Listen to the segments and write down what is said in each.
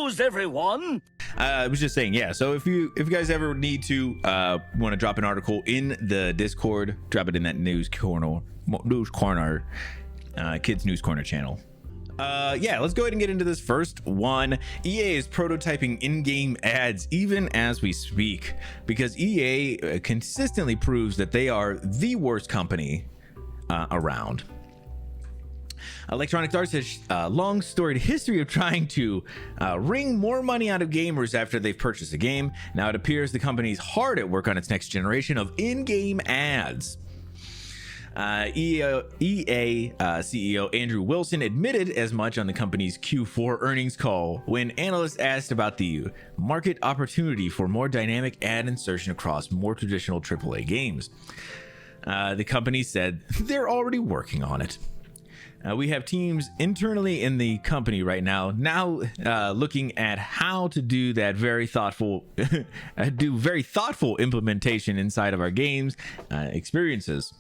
news, everyone. I was just saying, yeah. So if you guys ever need to want to drop an article in the Discord, drop it in that news corner, kids news corner channel. Yeah, let's go ahead and get into this first one. EA is prototyping in-game ads even as we speak, because EA consistently proves that they are the worst company around. Electronic Arts has a long storied history of trying to wring more money out of gamers after they've purchased a game. Now it appears the company's hard at work on its next generation of in-game ads. EA CEO Andrew Wilson admitted as much on the company's Q4 earnings call when analysts asked about the market opportunity for more dynamic ad insertion across more traditional AAA games. The company said they're already working on it. We have teams internally in the company right now looking at how to do that very thoughtful implementation inside of our games experiences.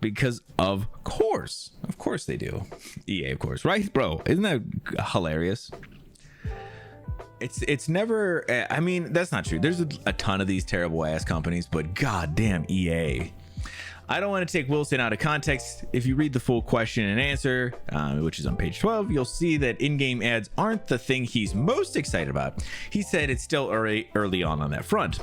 Because of course they do. EA, of course, right, bro? Isn't that hilarious? It's never. I mean, that's not true. There's a ton of these terrible ass companies, but goddamn EA. I don't want to take Wilson out of context. If you read the full question and answer, which is on page 12, you'll see that in-game ads aren't the thing he's most excited about. He said it's still early on that front.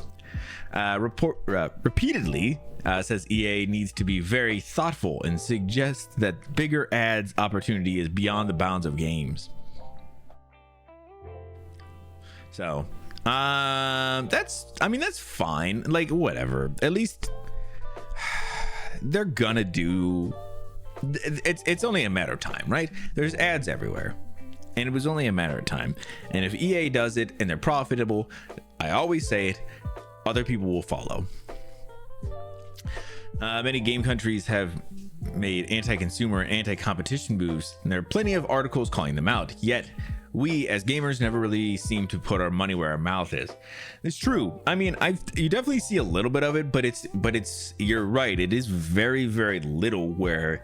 Repeatedly says EA needs to be very thoughtful and suggests that bigger ads opportunity is beyond the bounds of games. So that's fine, like whatever. At least they're gonna do it's only a matter of time, right? There's ads everywhere, and it was only a matter of time. And if EA does it and they're profitable, I always say it, other people will follow. Many game countries have made anti-consumer and anti-competition moves, and there are plenty of articles calling them out. Yet we as gamers never really seem to put our money where our mouth is. It's true. I mean, you definitely see a little bit of it, but it's you're right. It is very, very little where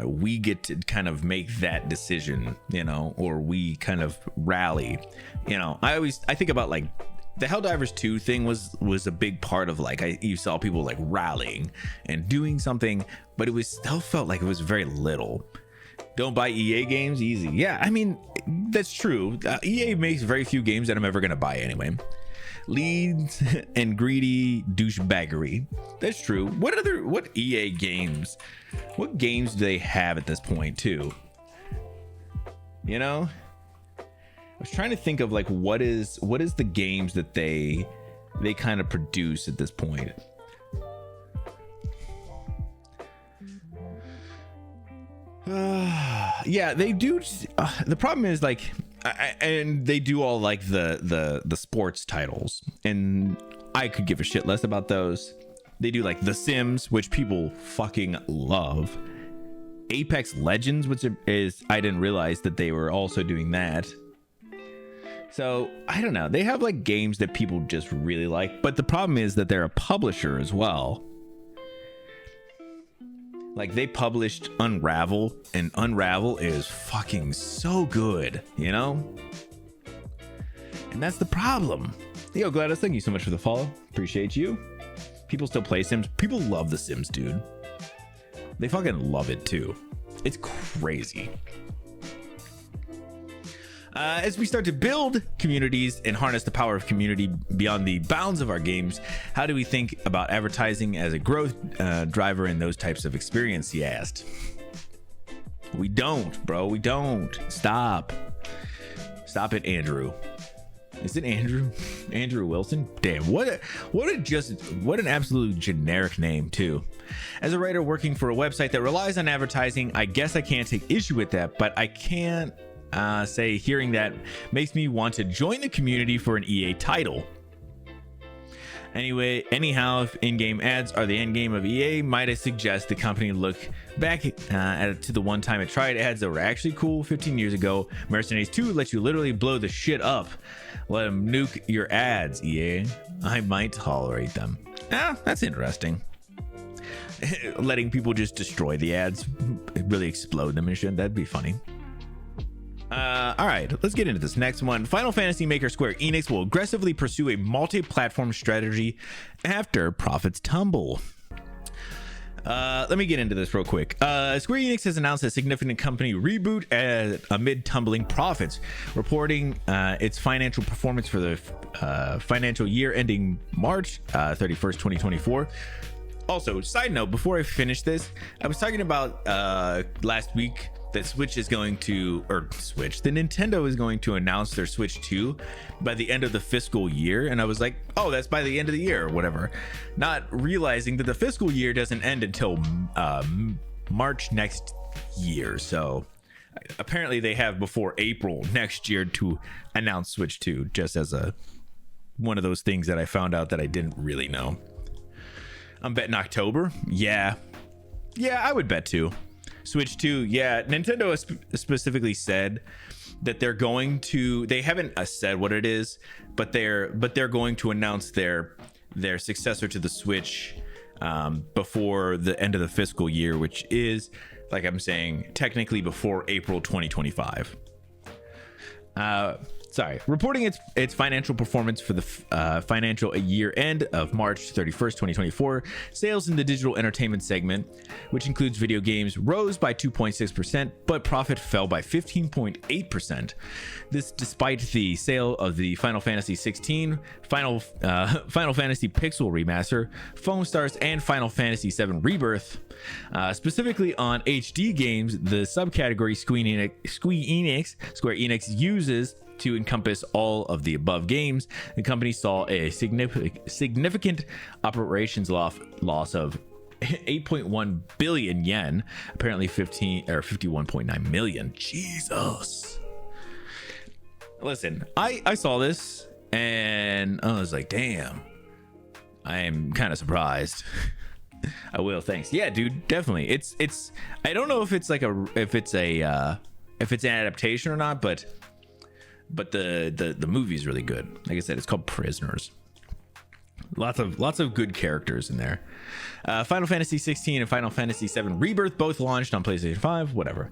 we get to kind of make that decision, you know, or we kind of rally. You know, I think about like the Helldivers 2 thing was a big part of like you saw people like rallying and doing something, but it was still felt like it was very little. Don't buy EA games, easy. Yeah, I mean, that's true. EA makes very few games that I'm ever gonna buy anyway. Leads and greedy douchebaggery. That's true. What EA games? What games do they have at this point too? You know? I was trying to think of like what is the games that they kind of produce at this point. Yeah, they do. The problem is like, and they do all like the sports titles, and I could give a shit less about those. They do like The Sims, which people fucking love. Apex Legends, which is, I didn't realize that they were also doing that. So I don't know. They have like games that people just really like, but the problem is that they're a publisher as well. Like they published Unravel, and Unravel is fucking so good, you know? And that's the problem. Yo, Gladys, thank you so much for the follow. Appreciate you. People still play Sims. People love The Sims, dude. They fucking love it too. It's crazy. As we start to build communities and harness the power of community beyond the bounds of our games, how do we think about advertising as a growth driver in those types of experience, he asked. We don't, bro. We don't. Stop it, Andrew. Is it Andrew? Andrew Wilson? Damn, what an absolute generic name too. As a writer working for a website that relies on advertising, I guess I can't take issue with that, but I can't say hearing that makes me want to join the community for an EA title. Anyhow, if in-game ads are the end game of EA, might I suggest the company look back to the one time it tried ads that were actually cool 15 years ago. Mercenaries 2 lets you literally blow the shit up. Let them nuke your ads, EA. I might tolerate them. That's interesting. Letting people just destroy the ads, really explode them and shit, that'd be funny. All right, let's get into this next one. Final Fantasy maker Square Enix will aggressively pursue a multi-platform strategy after profits tumble. Let me get into this real quick. Square Enix has announced a significant company reboot amid tumbling profits, reporting its financial performance for the financial year ending March 31st, 2024. Also, side note, before I finish this, I was talking about last week that the Nintendo is going to announce their Switch 2 by the end of the fiscal year. And I was like, oh, that's by the end of the year or whatever. Not realizing that the fiscal year doesn't end until March next year. So apparently they have before April next year to announce Switch 2, just as one of those things that I found out that I didn't really know. I'm betting October. Yeah, I would bet too. Switch 2, yeah. Nintendo has specifically said that they're going to, they haven't said what it is, but they're going to announce their successor to the Switch before the end of the fiscal year, which is, like I'm saying, technically before April 2025. Reporting its financial performance for the financial year end of March 31st, 2024, sales in the digital entertainment segment, which includes video games, rose by 2.6%, but profit fell by 15.8%. This despite the sale of the Final Fantasy 16, Final Fantasy Pixel Remaster, Foam Stars, and Final Fantasy 7 Rebirth. Specifically on HD games, the subcategory Square Enix uses to encompass all of the above games, the company saw a significant operations loss of 8.1 billion yen, apparently 51.9 million. Jesus. Listen, I saw this and I was like, damn, I am kind of surprised. I will, thanks. Yeah, dude, definitely. It's I don't know if it's like if it's an adaptation or not, but the movie is really good. Like I said, it's called Prisoners. Lots of good characters in there. Final Fantasy 16 and Final Fantasy 7 Rebirth both launched on PlayStation 5. Whatever.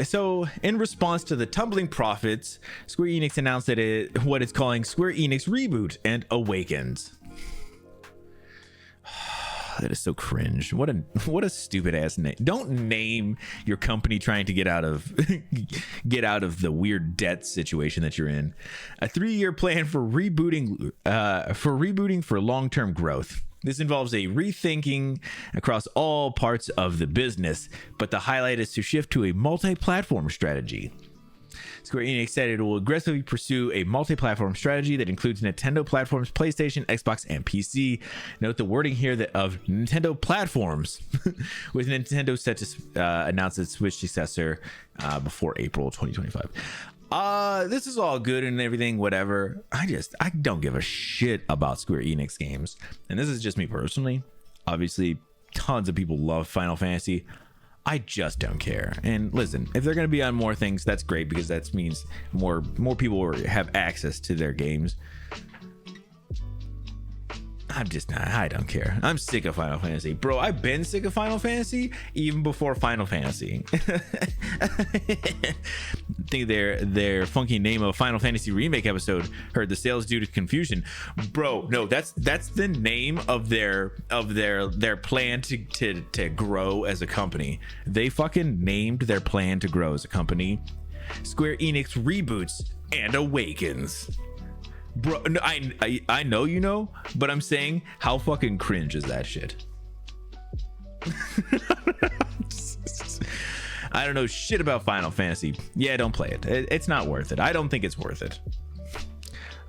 So in response to the tumbling profits, Square Enix announced that what it's calling Square Enix Reboot and Awakens. That is so cringe. What a stupid ass name. Don't name your company trying to get out of the weird debt situation that you're in. A 3-year plan for rebooting for long-term growth. This involves a rethinking across all parts of the business, but the highlight is to shift to a multi-platform strategy. Square Enix said it will aggressively pursue a multi-platform strategy that includes Nintendo platforms, PlayStation, Xbox, and PC. Note the wording here of Nintendo platforms, with Nintendo set to announce its Switch successor before April 2025. This is all good and everything, whatever. I don't give a shit about Square Enix games, and this is just me personally. Obviously, tons of people love Final Fantasy. I just don't care. And listen, if they're going to be on more things, that's great, because that means more people will have access to their games. I don't care. I'm sick of Final Fantasy. Bro, I've been sick of Final Fantasy even before Final Fantasy. I think their funky name of Final Fantasy Remake episode heard the sales due to confusion. Bro, no, that's the name of their plan to grow as a company. They fucking named their plan to grow as a company Square Enix Reboots and Awakens. Bro, no, I know you know, but I'm saying, how fucking cringe is that shit? I don't know shit about Final Fantasy. Yeah, don't play it. It's not worth it. I don't think it's worth it.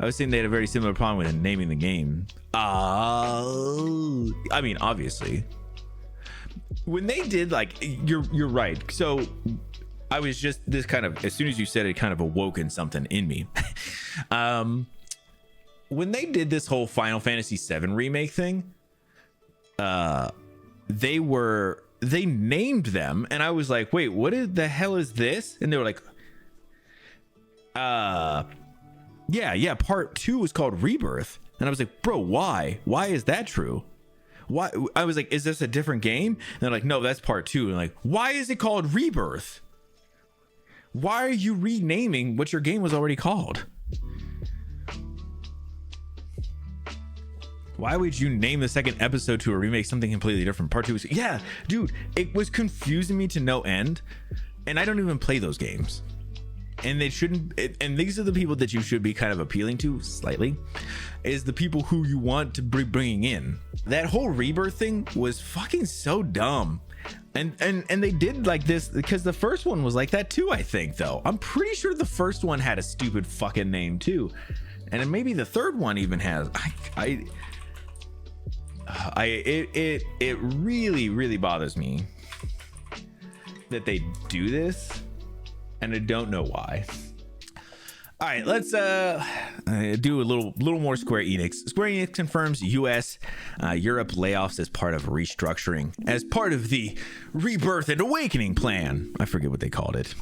I was saying they had a very similar problem with naming the game. I mean, obviously, when they did, like, you're right. So I was just this kind of, as soon as you said it, kind of awoken something in me. When they did this whole Final Fantasy 7 remake thing, they named them, and I was like, wait, what the hell is this? And they were like, yeah, part 2 is called Rebirth. And I was like, bro, why is that true? Why? I was like, is this a different game? And they're like, no, that's part 2. And like, why is it called Rebirth? Why are you renaming what your game was already called? Why would you name the second episode to a remake something completely different? Part 2 was, yeah, dude, it was confusing me to no end, and I don't even play those games. And they shouldn't, and these are the people that you should be kind of appealing to slightly, is the people who you want to be bringing in. That whole Rebirth thing was fucking so dumb. And they did like this because the first one was like that too, I think, though. I'm pretty sure the first one had a stupid fucking name too. And then maybe the third one even has. It really bothers me that they do this, and I don't know why. All right, let's do a little more Square Enix. Square Enix confirms US, Europe layoffs as part of restructuring, as part of the Rebirth and Awakening plan. I forget what they called it.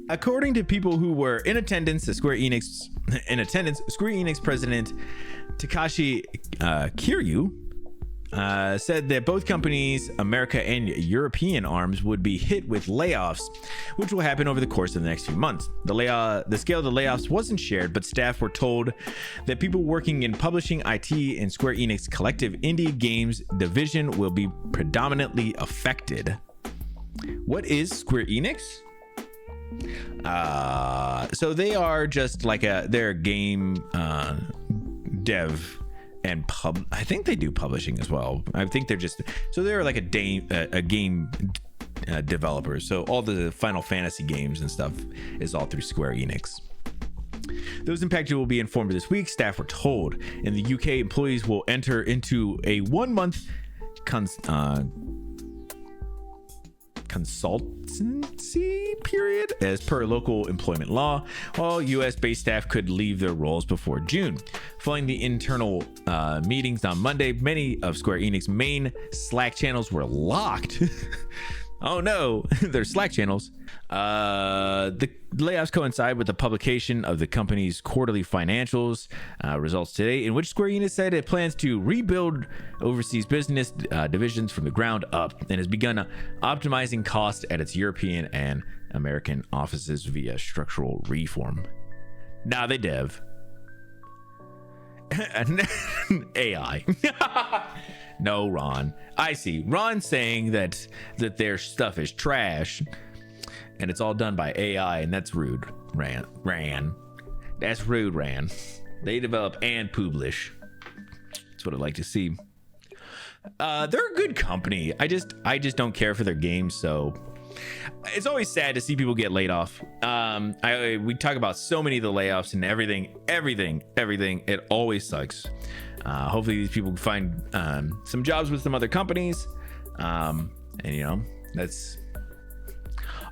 According to people who were in attendance, Square Enix president Takashi Kiryu said that both companies, America and European arms, would be hit with layoffs, which will happen over the course of the next few months. The scale of the layoffs wasn't shared, but staff were told that people working in publishing, IT, and Square Enix collective indie games division will be predominantly affected. What is Square Enix? So they are just like they're a game dev and I think they do publishing as well. I think they're like a game developer. So all the Final Fantasy games and stuff is all through Square Enix. Those impacted will be informed this week, staff were told. In the UK, employees will enter into a 1-month consultancy period as per local employment law, while US-based staff could leave their roles before June. Following the internal meetings on Monday, many of Square Enix's main Slack channels were locked. Oh no, their Slack channels. The layoffs coincide with the publication of the company's quarterly financials results today, in which Square Enix said it plans to rebuild overseas business divisions from the ground up and has begun optimizing costs at its European and American offices via structural reform. Nah, they dev. AI. No, Ron. I see. Ron saying that their stuff is trash and it's all done by AI, and that's rude. Ran. That's rude, Ran. They develop and publish. That's what I'd like to see. They're a good company. I just don't care for their games, so it's always sad to see people get laid off. We talk about so many of the layoffs and everything. It always sucks. Hopefully these people can find some jobs with some other companies, and that's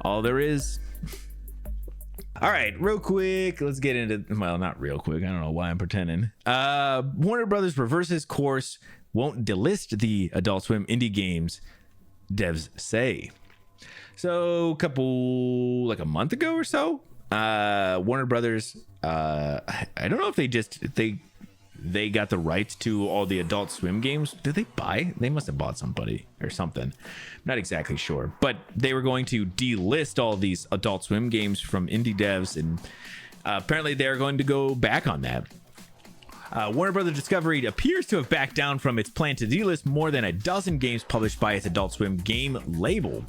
all there is. All right, real quick, let's get into, well, not real quick, I don't know why I'm pretending. Warner Brothers reverses course, won't delist the Adult Swim indie games, devs say. So like a month ago or so, Warner Brothers, I don't know if they got the rights to all the Adult Swim games. Did they buy? They must have bought somebody or something. Not exactly sure, but they were going to delist all these Adult Swim games from indie devs, and apparently they're going to go back on that. Warner Brothers Discovery appears to have backed down from its plan to delist more than a dozen games published by its Adult Swim game label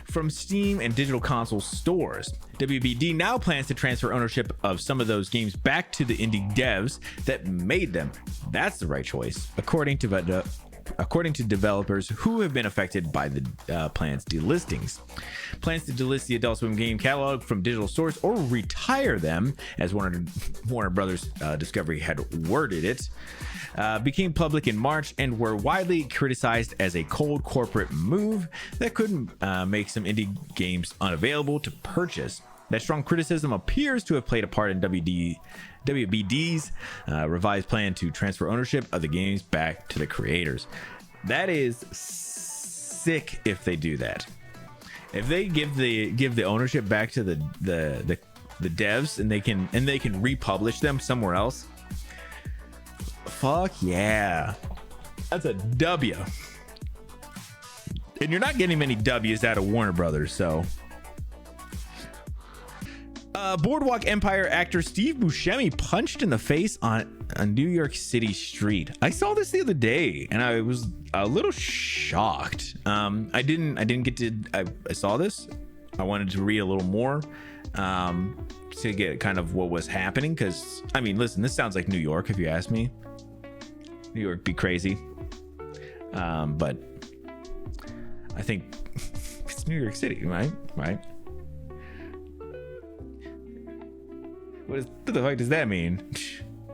from Steam and digital console stores. WBD now plans to transfer ownership of some of those games back to the indie devs that made them. That's the right choice, according to developers who have been affected by the plan's delistings. Plans to delist the Adult Swim game catalog from digital stores or retire them, as Warner Brothers Discovery had worded it, became public in March and were widely criticized as a cold corporate move that could make some indie games unavailable to purchase. That strong criticism appears to have played a part in WBD's revised plan to transfer ownership of the games back to the creators. That is sick if they do that. If they give the ownership back to the devs and they can republish them somewhere else, fuck yeah, that's a W. And you're not getting many W's out of Warner Brothers, so Boardwalk Empire actor Steve Buscemi punched in the face on a New York City street. I saw this the other day and I was a little shocked. I didn't get to. I saw this. I wanted to read a little more to get kind of what was happening. Because I mean, listen, this sounds like New York if you ask me. New York be crazy, but I think it's New York City, right? What the fuck does that mean?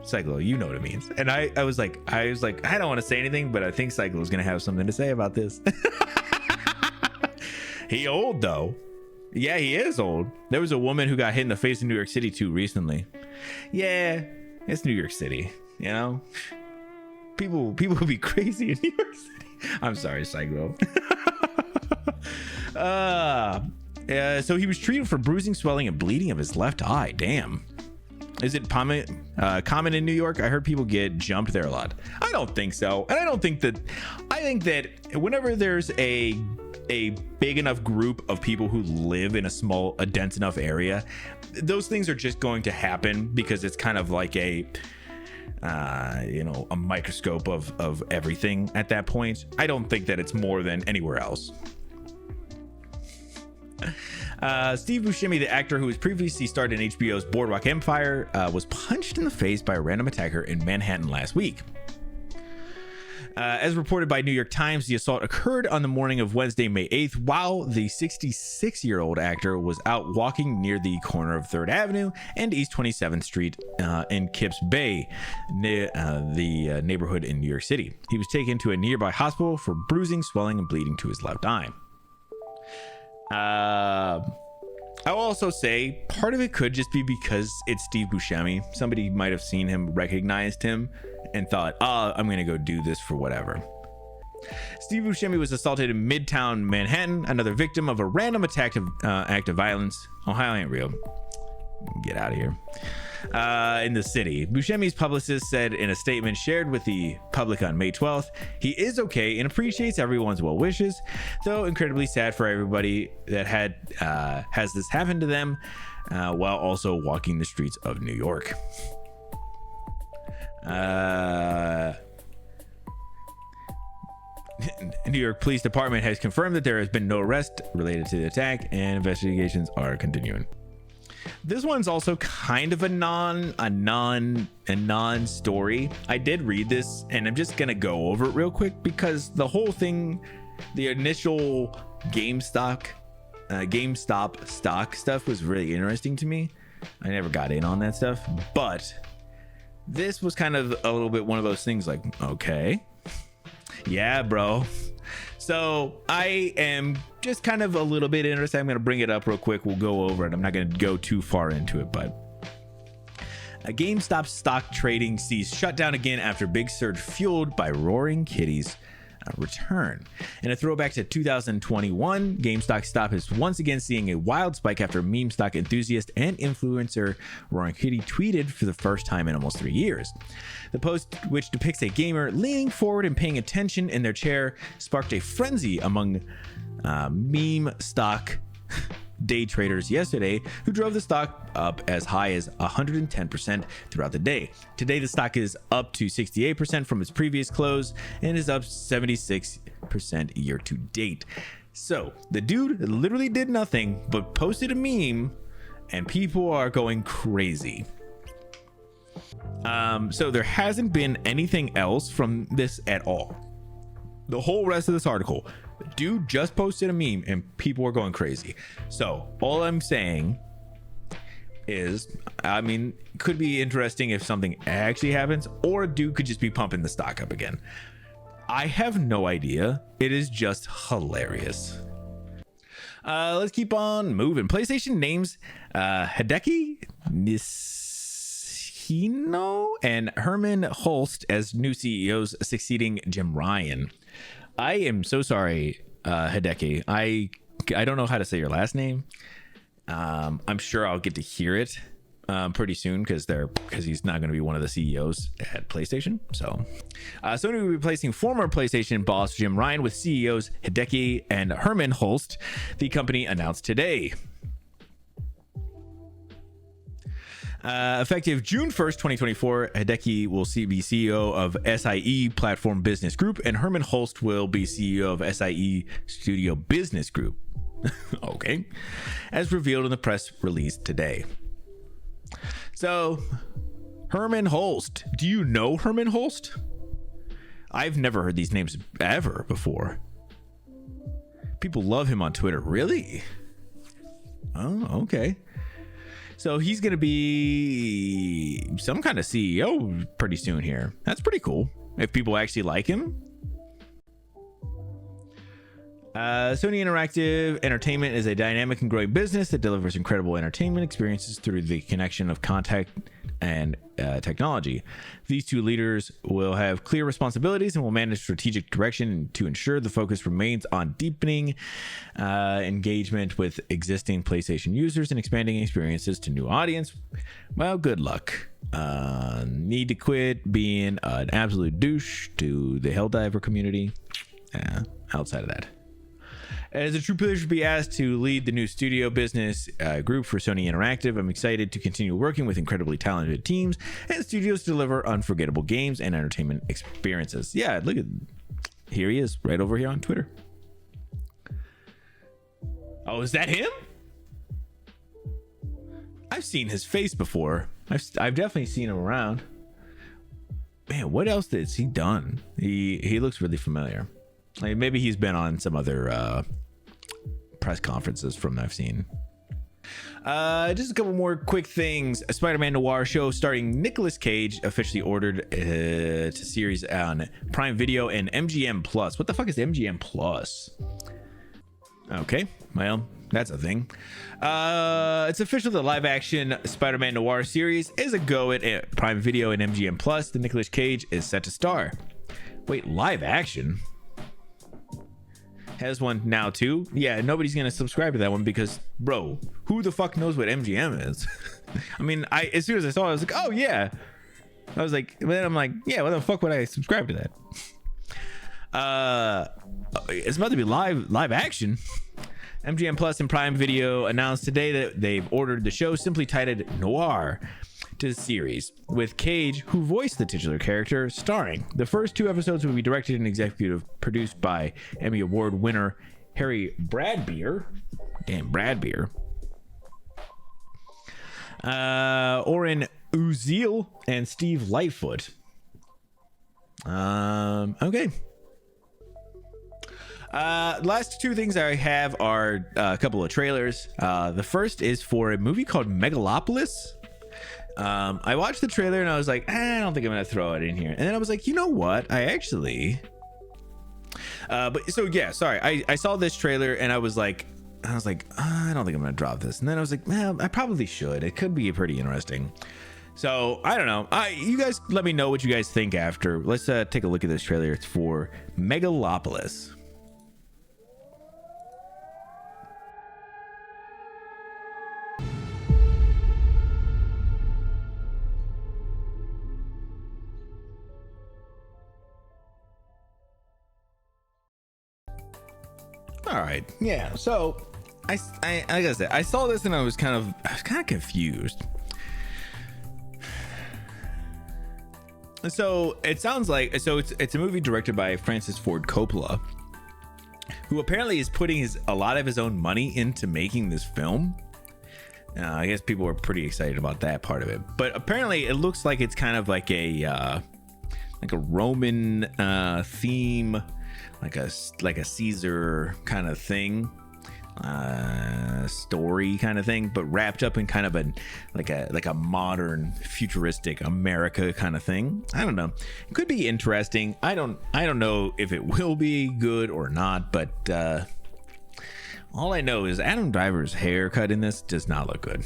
Cyclo, you know what it means. And I was like, I don't want to say anything, but I think Cyclo's gonna have something to say about this. He old though. Yeah, he is old. There was a woman who got hit in the face in New York City too recently. Yeah, it's New York City, you know? People be crazy in New York City. I'm sorry, Cyclo. So he was treated for bruising, swelling, and bleeding of his left eye. Damn. Is it common in New York? I heard people get jumped there a lot. I don't think so. And I think that whenever there's a big enough group of people who live in a dense enough area, those things are just going to happen because it's kind of like a microscope of everything at that point. I don't think that it's more than anywhere else. Steve Buscemi, the actor who was previously starred in HBO's Boardwalk Empire, was punched in the face by a random attacker in Manhattan last week. As reported by New York Times, the assault occurred on the morning of Wednesday, May 8th, while the 66-year-old actor was out walking near the corner of 3rd Avenue and East 27th Street in Kips Bay, near the neighborhood in New York City. He was taken to a nearby hospital for bruising, swelling, and bleeding to his left eye. I will also say part of it could just be because it's Steve Buscemi. Somebody might have seen him, recognized him, and thought, I'm going to go do this for whatever. Steve Buscemi was assaulted in Midtown Manhattan, another victim of a random act of violence. Ohio ain't real. Get out of here. In the city, Buscemi's publicist said in a statement shared with the public on May 12th, he is okay and appreciates everyone's well wishes, though incredibly sad for everybody that has this happen to them, while also walking the streets of New York. New York Police Department has confirmed that there has been no arrest related to the attack and investigations are continuing. This one's also kind of a non-story. I did read this and I'm just gonna go over it real quick because the whole thing, the initial GameStop stock stuff was really interesting to me. I never got in on that stuff, but this was kind of a little bit one of those things like, okay, yeah, bro. So I am just kind of a little bit interested. I'm going to bring it up real quick. We'll go over it. I'm not going to go too far into it, but a GameStop stock trading sees shut down again after big surge fueled by Roaring Kitty's return. In a throwback to 2021, GameStop stock is once again seeing a wild spike after meme stock enthusiast and influencer Roaring Kitty tweeted for the first time in almost 3 years. The post, which depicts a gamer leaning forward and paying attention in their chair, sparked a frenzy among meme stock day traders yesterday, who drove the stock up as high as 110% throughout the day. Today, the stock is up to 68% from its previous close and is up 76% year to date. So the dude literally did nothing but posted a meme and people are going crazy. So there hasn't been anything else from this at all. The whole rest of this article, the dude just posted a meme and people are going crazy. So all I'm saying is, I mean, could be interesting if something actually happens, or a dude could just be pumping the stock up again. I have no idea. It is just hilarious. Let's keep on moving. PlayStation names Hideki Nishino and Herman Hulst as new CEOs, succeeding Jim Ryan. I am so sorry, Hideki. I don't know how to say your last name. I'm sure I'll get to hear it pretty soon because he's not going to be one of the CEOs at PlayStation. So Sony will be replacing former PlayStation boss Jim Ryan with CEOs Hideki and Herman Hulst, the company announced today. Effective June 1st, 2024, Hideki will be CEO of SIE Platform Business Group, and Herman Holst will be CEO of SIE Studio Business Group. Okay. As revealed in the press release today. So, Herman Holst. Do you know Herman Holst? I've never heard these names ever before. People love him on Twitter. Really? Oh, okay. So he's going to be some kind of CEO pretty soon here. That's pretty cool. If people actually like him. Sony Interactive Entertainment is a dynamic and growing business that delivers incredible entertainment experiences through the connection of content and technology. These two leaders will have clear responsibilities and will manage strategic direction to ensure the focus remains on deepening engagement with existing PlayStation users and expanding experiences to new audience. Well, good luck. Need to quit being an absolute douche to the Helldiver community. Outside of that. As a true pleasure to be asked to lead the new studio business group for Sony Interactive, I'm excited to continue working with incredibly talented teams and studios to deliver unforgettable games and entertainment experiences. Yeah, look at, here he is right over here on Twitter. Oh, is that him? I've seen his face before. I've definitely seen him around. Man, what else has he done? He looks really familiar. Like maybe he's been on some other press conferences from that I've seen. Just a couple more quick things. A Spider-Man Noir show starring Nicolas Cage officially ordered to series on Prime Video and MGM Plus. What the fuck is MGM Plus? Okay, well, that's a thing. It's official the live-action Spider-Man Noir series is a go at Prime Video and MGM Plus. The Nicolas Cage is set to star. Wait, live action? Has one now too. Yeah, nobody's gonna subscribe to that one because, bro, who the fuck knows what MGM is? I mean, as soon as I saw it, I was like, oh yeah. I was like, but then I'm like, yeah, what the fuck would I subscribe to that? It's about to be live action. MGM Plus and Prime Video announced today that they've ordered the show, simply titled Noir, to the series, with Cage, who voiced the titular character, starring. The first 2 episodes will be directed and executive produced by Emmy Award winner Harry Bradbeer. Damn, Bradbeer. Oren Uziel and Steve Lightfoot. Okay. Last 2 things I have are a couple of trailers. The first is for a movie called Megalopolis. I watched the trailer and I was like, I don't think I'm gonna throw it in here. And then I was like, you know what? I actually but so yeah, sorry, I saw this trailer and I was like, I don't think I'm gonna drop this. And then I was like, well, I probably should. It could be pretty interesting. So I don't know. You guys let me know what you guys think after. Let's take a look at this trailer. It's for Megalopolis. All right, yeah. So I like I said, I saw this and I was kind of confused. So it sounds like it's a movie directed by Francis Ford Coppola, who apparently is putting a lot of his own money into making this film. I guess people were pretty excited about that part of it, but apparently it looks like it's kind of like a Roman theme. Like a Caesar kind of thing, story kind of thing, but wrapped up in kind of a modern futuristic America kind of thing. I don't know. It could be interesting. I don't know if it will be good or not, but all I know is Adam Driver's haircut in this does not look good.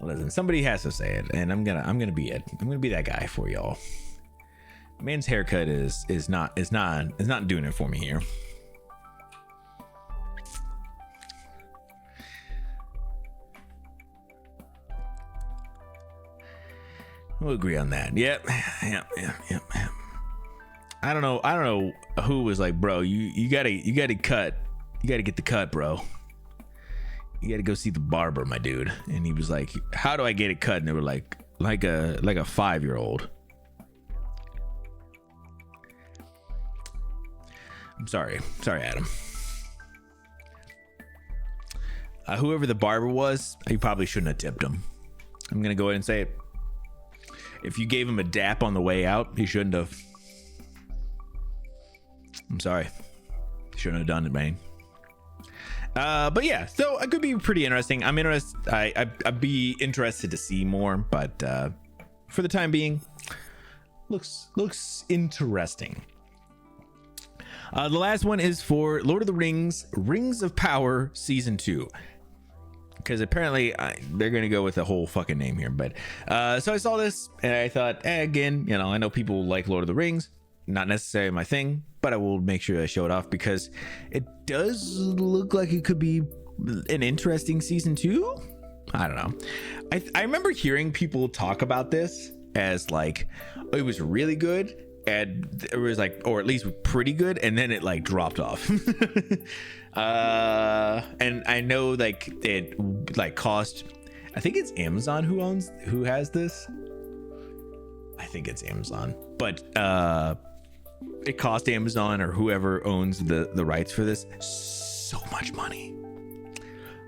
Listen, somebody has to say it, and I'm gonna be it. I'm gonna be that guy for y'all. Man's haircut is not doing it for me here. We'll agree on that. Yep. I don't know who was like, bro, you gotta get the cut, bro. you got to go see the barber, my dude. And he was like, how do I get it cut? And they were like a 5-year-old. I'm sorry, Adam. Whoever the barber was, he probably shouldn't have tipped him. I'm gonna go ahead and say it. If you gave him a dap on the way out, he shouldn't have. I'm sorry, shouldn't have done it, man. But yeah, so it could be pretty interesting. I'm interested. I'd be interested to see more, but for the time being, looks interesting. The last one is for Lord of the Rings: Rings of Power Season 2. Because apparently they're going to go with the whole fucking name here. But so I saw this and I thought, again, you know, I know people like Lord of the Rings. Not necessarily my thing, but I will make sure I show it off because it does look like it could be an interesting Season 2. I don't know. I remember hearing people talk about this as like, oh, it was really good. And it was like, or at least pretty good, and then it like dropped off. And I know like it like cost, I think it's Amazon who has this. I think it's Amazon, but it cost Amazon or whoever owns the rights for this so much money,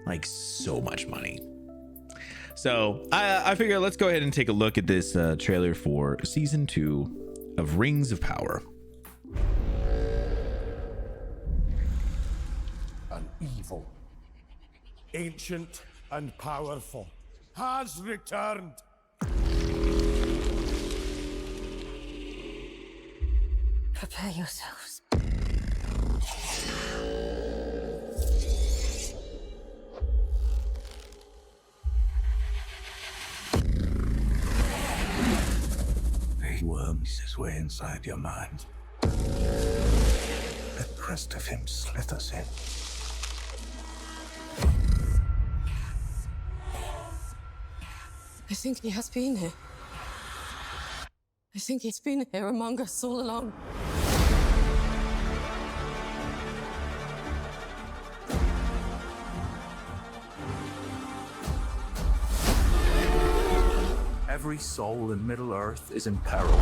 like so much money. So I figure let's go ahead and take a look at this trailer for Season 2 of Rings of Power. An evil, ancient and powerful, has returned. Prepare yourselves. He worms his way inside your mind. The crest of him slithers in. I think he has been here. I think he's been here among us all along. Every soul in Middle-earth is in peril.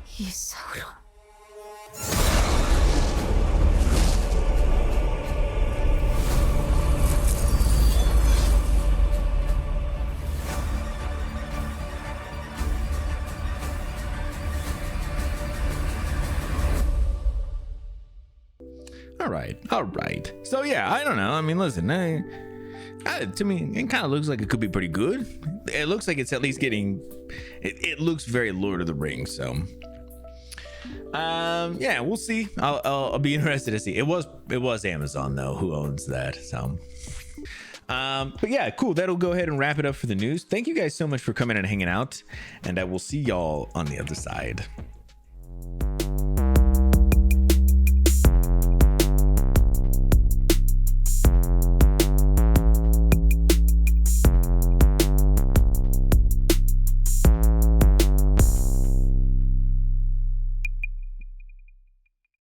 He's Sauron. All right. So yeah, I don't know. I mean, listen, to me, it kind of looks like it could be pretty good. It looks like it's at least getting. It looks very Lord of the Rings. So, yeah, we'll see. I'll be interested to see. It was Amazon though who owns that. So, but yeah, cool. That'll go ahead and wrap it up for the news. Thank you guys so much for coming and hanging out, and I will see y'all on the other side.